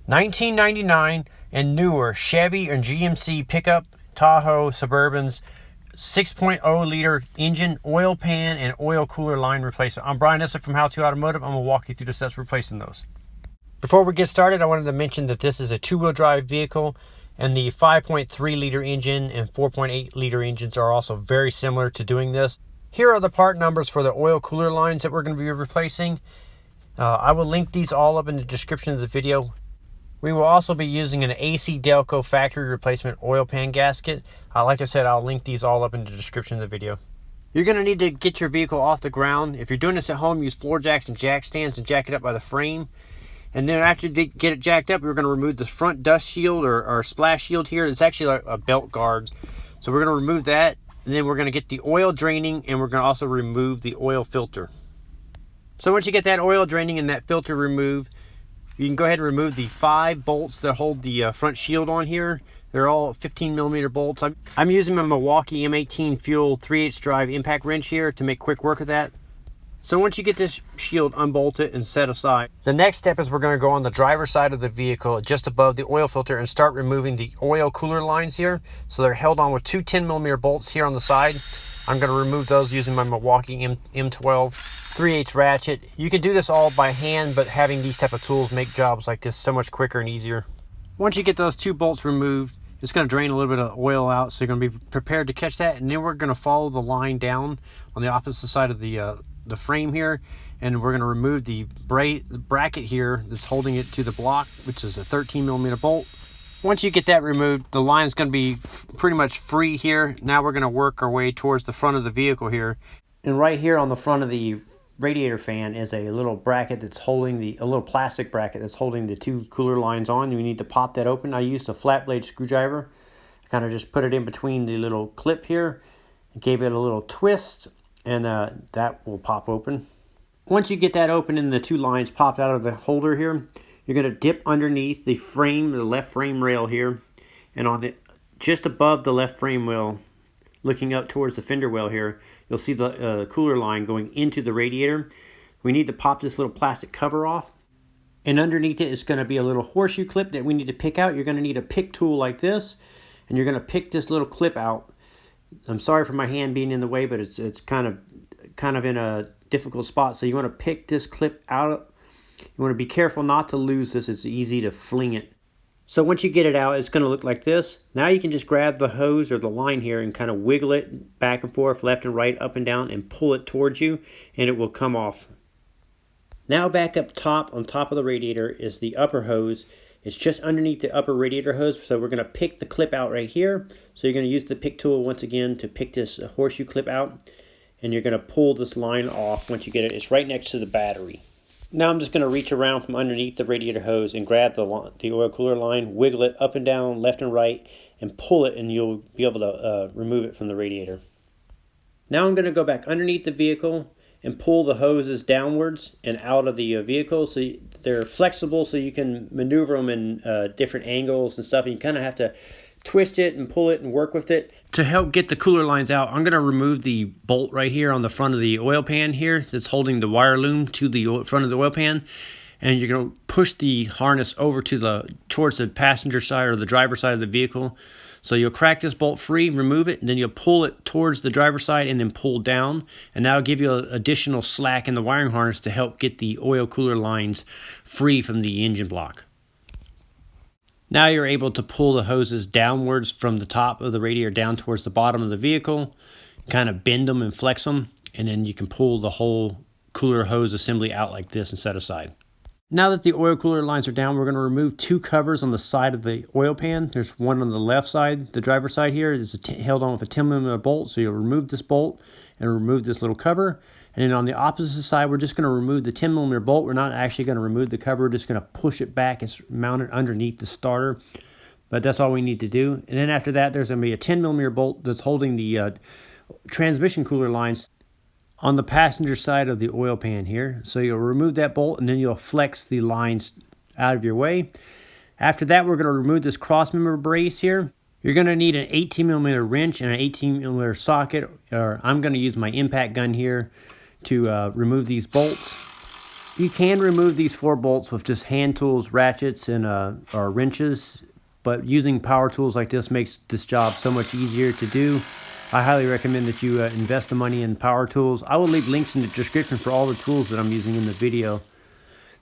1999 and newer Chevy and GMC pickup, Tahoe, Suburbans, 6.0 liter engine, oil pan, and oil cooler line replacement. I'm Brian Esser from How To Automotive. I'm going to walk you through the steps replacing those. Before we get started, I wanted to mention that this is a two-wheel drive vehicle, and the 5.3 liter engine and 4.8 liter engines are also very similar to doing this. Here are the part numbers for the oil cooler lines that we're going to be replacing. I will link these all up in the description of the video. We will also be using an AC Delco factory replacement oil pan gasket. Like I said, I'll link these all up in the description of the video. You're going to need to get your vehicle off the ground. If you're doing this at home, use floor jacks and jack stands and jack it up by the frame. And then after you get it jacked up, we're going to remove the front dust shield or splash shield here. It's actually like a belt guard. So we're going to remove that. And then we're going to get the oil draining, and we're going to also remove the oil filter. So once you get that oil draining and that filter removed, you can go ahead and remove the 5 bolts that hold the front shield on here. They're all 15mm bolts. I'm using my Milwaukee M18 Fuel 3/8 drive impact wrench here to make quick work of that. So once you get this shield unbolted and set aside, the next step is we're going to go on the driver's side of the vehicle just above the oil filter and start removing the oil cooler lines here. So they're held on with 2 10mm bolts here on the side. I'm going to remove those using my Milwaukee M12 3/8 ratchet. You can do this all by hand, but having these type of tools make jobs like this so much quicker and easier. Once you get those 2 bolts removed, it's going to drain a little bit of oil out, so you're going to be prepared to catch that. And then we're going to follow the line down on the opposite side of the frame here, and we're going to remove the bracket here that's holding it to the block, which is a 13mm bolt. Once you get that removed, the line is going to be pretty much free here. Now we're going to work our way towards the front of the vehicle here. And right here on the front of the radiator fan is a little bracket that's holding a little plastic bracket that's holding the 2 cooler lines on. You need to pop that open. I used a flat blade screwdriver. I kind of just put it in between the little clip here and gave it a little twist, and that will pop open. Once you get that open and the 2 lines popped out of the holder here, you're going to dip underneath the frame, the left frame rail here, and on just above the left frame wheel, looking up towards the fender well here, you'll see the cooler line going into the radiator. We need to pop this little plastic cover off, and underneath it is going to be a little horseshoe clip that we need to pick out. You're going to need a pick tool like this, and you're going to pick this little clip out. I'm sorry for my hand being in the way, but it's kind of in a difficult spot. So you want to pick this clip out. You want to be careful not to lose this. It's easy to fling it. So once you get it out, it's going to look like this. Now you can just grab the hose or the line here and kind of wiggle it back and forth, left and right, up and down, and pull it towards you, and it will come off. Now back up top, on top of the radiator, is the upper hose. It's just underneath the upper radiator hose, so we're going to pick the clip out right here. So you're going to use the pick tool once again to pick this horseshoe clip out, and you're going to pull this line off once you get it. It's right next to the battery. Now I'm just going to reach around from underneath the radiator hose and grab the oil cooler line, wiggle it up and down, left and right, and pull it, and you'll be able to remove it from the radiator. Now I'm going to go back underneath the vehicle and pull the hoses downwards and out of the vehicle. So they're flexible, so you can maneuver them in different angles and stuff. And you kind of have to twist it and pull it and work with it. To help get the cooler lines out, I'm going to remove the bolt right here on the front of the oil pan here that's holding the wire loom to the front of the oil pan. And you're going to push the harness over to towards the passenger side or the driver's side of the vehicle. So you'll crack this bolt free, remove it, and then you'll pull it towards the driver's side and then pull down. And that'll give you additional slack in the wiring harness to help get the oil cooler lines free from the engine block. Now you're able to pull the hoses downwards from the top of the radiator down towards the bottom of the vehicle, kind of bend them and flex them, and then you can pull the whole cooler hose assembly out like this and set aside. Now that the oil cooler lines are down, we're going to remove 2 covers on the side of the oil pan. There's one on the left side, the driver's side here, is held on with a 10mm bolt, so you'll remove this bolt and remove this little cover. And then on the opposite side, we're just going to remove the 10mm bolt. We're not actually going to remove the cover. We're just going to push it back. It's mounted underneath the starter, but that's all we need to do. And then after that, there's going to be a 10mm bolt that's holding the transmission cooler lines on the passenger side of the oil pan here. So you'll remove that bolt, and then you'll flex the lines out of your way. After that, we're going to remove this crossmember brace here. You're going to need an 18mm wrench and an 18mm socket, or I'm going to use my impact gun here to remove these bolts. You can remove these 4 bolts with just hand tools, ratchets, and or wrenches, but using power tools like this makes this job so much easier to do. I highly recommend that you invest the money in power tools. I will leave links in the description for all the tools that I'm using in the video.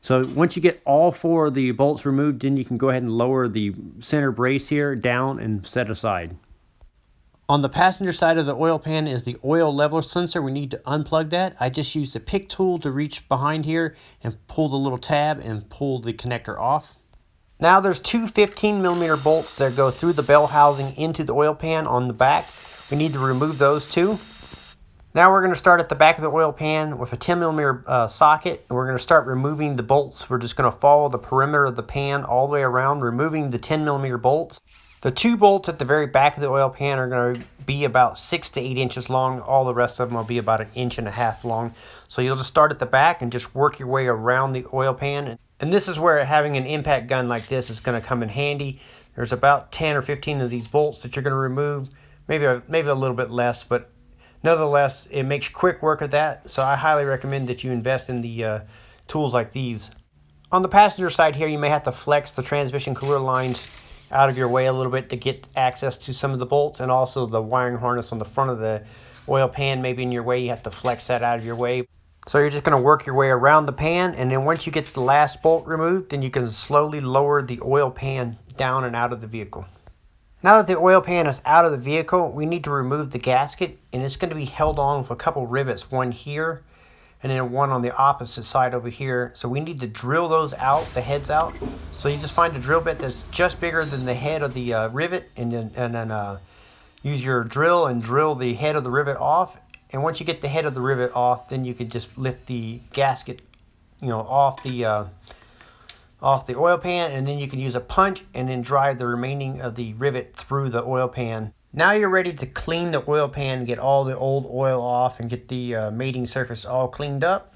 So once you get all 4 of the bolts removed, then you can go ahead and lower the center brace here down and set aside. On the passenger side of the oil pan is the oil level sensor. We need to unplug that. I just used the pick tool to reach behind here and pull the little tab and pull the connector off. Now there's 2 15mm bolts that go through the bell housing into the oil pan on the back. We need to remove those 2. Now we're going to start at the back of the oil pan with a 10mm socket. And we're going to start removing the bolts. We're just going to follow the perimeter of the pan all the way around, removing the 10mm bolts. The 2 bolts at the very back of the oil pan are going to be about 6 to 8 inches long. All the rest of them will be about 1.5 inches long. So you'll just start at the back and just work your way around the oil pan. And this is where having an impact gun like this is going to come in handy. There's about 10 or 15 of these bolts that you're going to remove. Maybe a little bit less, but nonetheless, it makes quick work of that. So I highly recommend that you invest in the tools like these. On the passenger side here, you may have to flex the transmission cooler lines out of your way a little bit to get access to some of the bolts, and also the wiring harness on the front of the oil pan may be in your way. You have to flex that out of your way. So you're just going to work your way around the pan, and then once you get the last bolt removed, then you can slowly lower the oil pan down and out of the vehicle. Now that the oil pan is out of the vehicle, we need to remove the gasket, and it's going to be held on with a couple rivets, one here and then one on the opposite side over here. So we need to drill those out, the heads out. So you just find a drill bit that's just bigger than the head of the rivet, and then use your drill and drill the head of the rivet off. And once you get the head of the rivet off, then you can just lift the gasket, off the oil pan, and then you can use a punch and then drive the remaining of the rivet through the oil pan. Now you're ready to clean the oil pan and get all the old oil off and get the mating surface all cleaned up.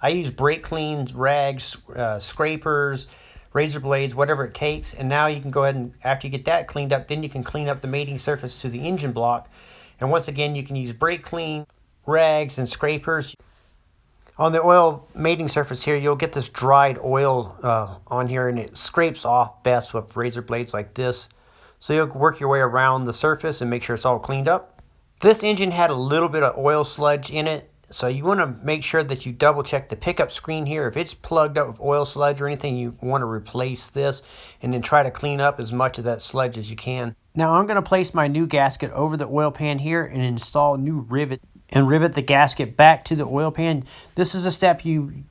I use brake cleans, rags, scrapers, razor blades, whatever it takes. And now you can go ahead and, after you get that cleaned up, then you can clean up the mating surface to the engine block. And once again, you can use brake clean, rags, and scrapers. On the oil mating surface here, you'll get this dried oil on here, and it scrapes off best with razor blades like this. So you'll work your way around the surface and make sure it's all cleaned up. This engine had a little bit of oil sludge in it, so you want to make sure that you double check the pickup screen here. If it's plugged up with oil sludge or anything, you want to replace this and then try to clean up as much of that sludge as you can. Now I'm going to place my new gasket over the oil pan here and install a new rivet and rivet the gasket back to the oil pan. This is a step you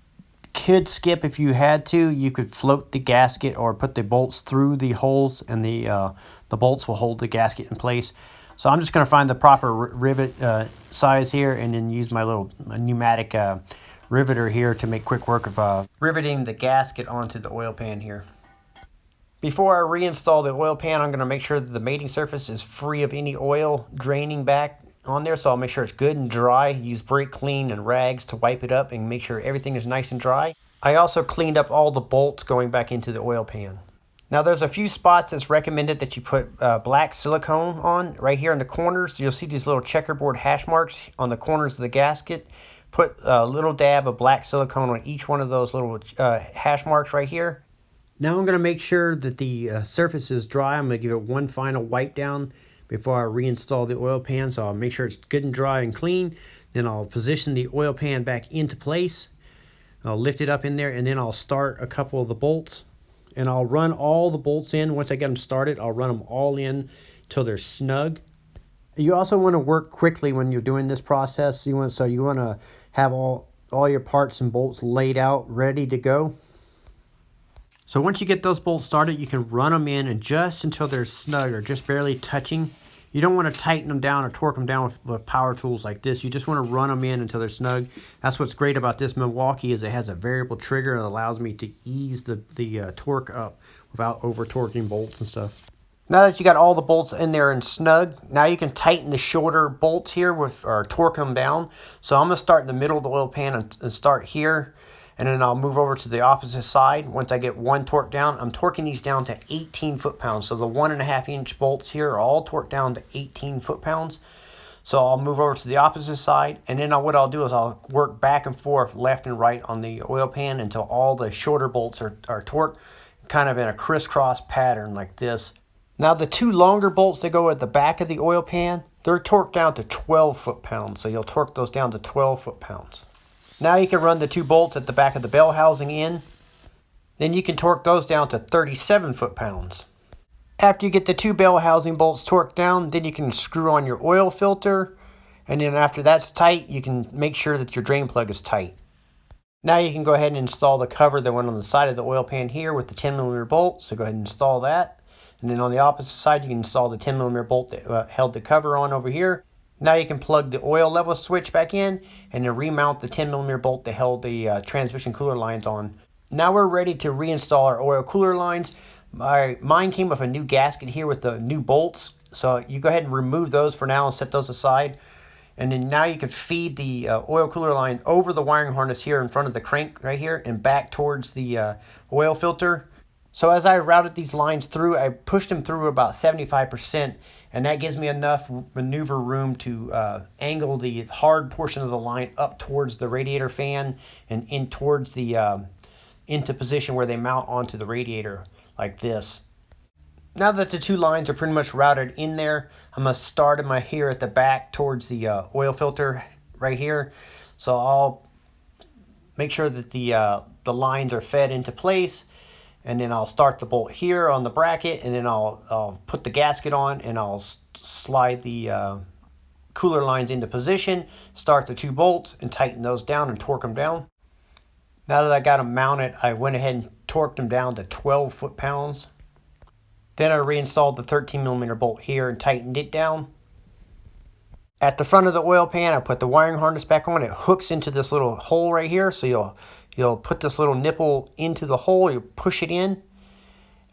could skip if you had to. You could float the gasket or put the bolts through the holes, and the bolts will hold the gasket in place. So I'm just going to find the proper rivet size here and then use my little pneumatic riveter here to make quick work of riveting the gasket onto the oil pan here. Before I reinstall the oil pan, I'm going to make sure that the mating surface is free of any oil draining back on there, so I'll make sure it's good and dry. Use brake clean and rags to wipe it up and make sure everything is nice and dry. I also cleaned up all the bolts going back into the oil pan. Now there's a few spots that's recommended that you put black silicone on right here in the corners. You'll see these little checkerboard hash marks on the corners of the gasket. Put a little dab of black silicone on each one of those little hash marks right here. Now I'm going to make sure that the surface is dry. I'm going to give it one final wipe down before I reinstall the oil pan. So I'll make sure it's good and dry and clean. Then I'll position the oil pan back into place. I'll lift it up in there, and then I'll start a couple of the bolts. And I'll run all the bolts in. Once I get them started, I'll run them all in till they're snug. You also want to work quickly when you're doing this process. You want to have all your parts and bolts laid out, ready to go. So once you get those bolts started, you can run them in and just until they're snug or just barely touching. You don't want to tighten them down or torque them down with power tools like this. You just want to run them in until they're snug. That's what's great about this Milwaukee, is it has a variable trigger that allows me to ease the torque up without over torquing bolts and stuff. Now that you got all the bolts in there and snug, now you can tighten the shorter bolts here or torque them down. So I'm going to start in the middle of the oil pan and start here. And then I'll move over to the opposite side. Once I get one torque down, I'm torquing these down to 18 foot-pounds. So the 1.5 inch bolts here are all torqued down to 18 foot-pounds. So I'll move over to the opposite side, and then what I'll do is I'll work back and forth, left and right on the oil pan until all the shorter bolts are torqued, kind of in a crisscross pattern like this. Now the two longer bolts that go at the back of the oil pan, they're torqued down to 12 foot-pounds. So you'll torque those down to 12 foot-pounds. Now you can run the two bolts at the back of the bell housing in. Then you can torque those down to 37 foot-pounds. After you get the two bell housing bolts torqued down, then you can screw on your oil filter. And then after that's tight, you can make sure that your drain plug is tight. Now you can go ahead and install the cover that went on the side of the oil pan here with the 10mm bolt. So go ahead and install that. And then on the opposite side, you can install the 10mm bolt that held the cover on over here. Now you can plug the oil level switch back in and then remount the 10mm bolt that held the transmission cooler lines on. Now we're ready to reinstall our oil cooler lines. Mine came with a new gasket here with the new bolts. So you go ahead and remove those for now and set those aside. And then now you can feed the oil cooler line over the wiring harness here in front of the crank right here and back towards the oil filter. So as I routed these lines through, I pushed them through about 75%, and that gives me enough maneuver room to angle the hard portion of the line up towards the radiator fan and in towards the into position where they mount onto the radiator like this. Now that the two lines are pretty much routed in there, I'm going to start them here at the back towards the oil filter right here. So I'll make sure that the lines are fed into place, and then I'll start the bolt here on the bracket, and then I'll put the gasket on, and I'll slide the cooler lines into position, start the two bolts, and tighten those down and torque them down. Now that I got them mounted, I went ahead and torqued them down to 12 foot-pounds. Then I reinstalled the 13mm bolt here and tightened it down. At the front of the oil pan, I put the wiring harness back on. It hooks into this little hole right here. So you'll put this little nipple into the hole, you push it in,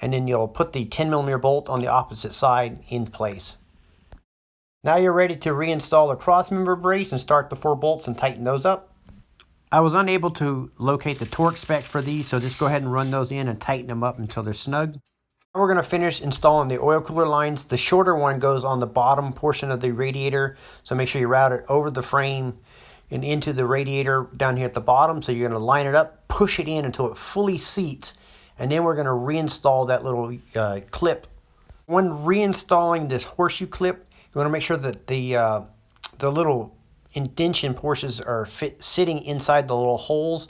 and then you'll put the 10mm bolt on the opposite side in place. Now you're ready to reinstall the crossmember brace and start the 4 bolts and tighten those up. I was unable to locate the torque specs for these, so just go ahead and run those in and tighten them up until they're snug. We're going to finish installing the oil cooler lines. The shorter one goes on the bottom portion of the radiator, so make sure you route it over the frame and into the radiator down here at the bottom. So you're going to line it up, push it in until it fully seats, and then we're going to reinstall that little clip. When reinstalling this horseshoe clip, you want to make sure that the little indentation portions are sitting inside the little holes.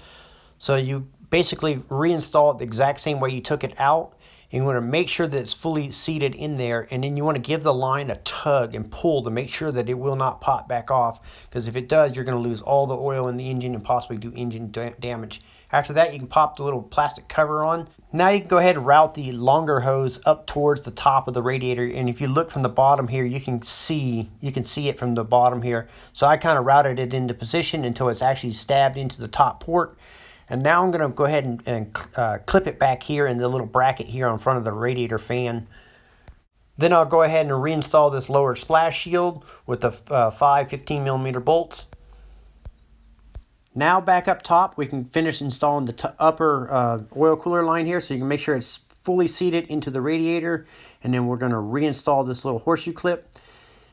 So you basically reinstall it the exact same way you took it out. And you want to make sure that it's fully seated in there, and then you want to give the line a tug and pull to make sure that it will not pop back off, because if it does, you're going to lose all the oil in the engine and possibly do engine damage. After that, you can pop the little plastic cover on. Now you can go ahead and route the longer hose up towards the top of the radiator, and if you look from the bottom here, you can see it from the bottom here. So I kind of routed it into position until it's actually stabbed into the top port. And now I'm going to go ahead and clip it back here in the little bracket here on front of the radiator fan. Then I'll go ahead and reinstall this lower splash shield with the 5 15mm bolts. Now back up top, we can finish installing the upper oil cooler line here, so you can make sure it's fully seated into the radiator. And then we're going to reinstall this little horseshoe clip.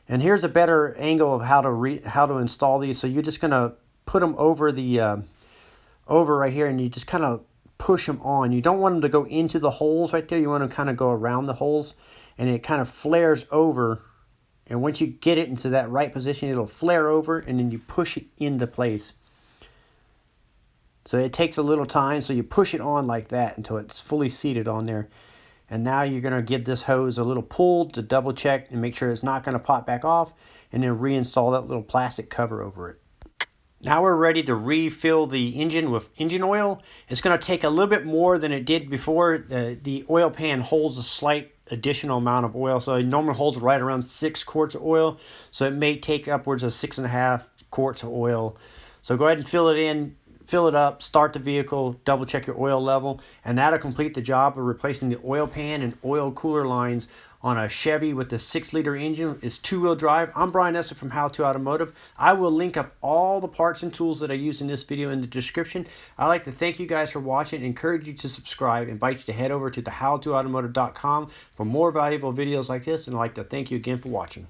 And here's a better angle of how to install these. So you're just going to put them over the over right here, and you just kind of push them on. You don't want them to go into the holes right there. You want to kind of go around the holes, and it kind of flares over. And once you get it into that right position, it'll flare over, and then you push it into place. So it takes a little time, so you push it on like that until it's fully seated on there. And now you're going to give this hose a little pull to double check and make sure it's not going to pop back off, and then reinstall that little plastic cover over it. Now we're ready to refill the engine with engine oil. It's going to take a little bit more than it did before. The oil pan holds a slight additional amount of oil. So it normally holds right around 6 quarts of oil. So it may take upwards of 6.5 quarts of oil. So go ahead and fill it in, fill it up, start the vehicle, double check your oil level, and that'll complete the job of replacing the oil pan and oil cooler lines on a Chevy with the 6-liter engine. It's 2-wheel drive. I'm Brian Esser from How To Automotive. I will link up all the parts and tools that I use in this video in the description. I'd like to thank you guys for watching, encourage you to subscribe, invite you to head over to the howtoautomotive.com for more valuable videos like this, and I'd like to thank you again for watching.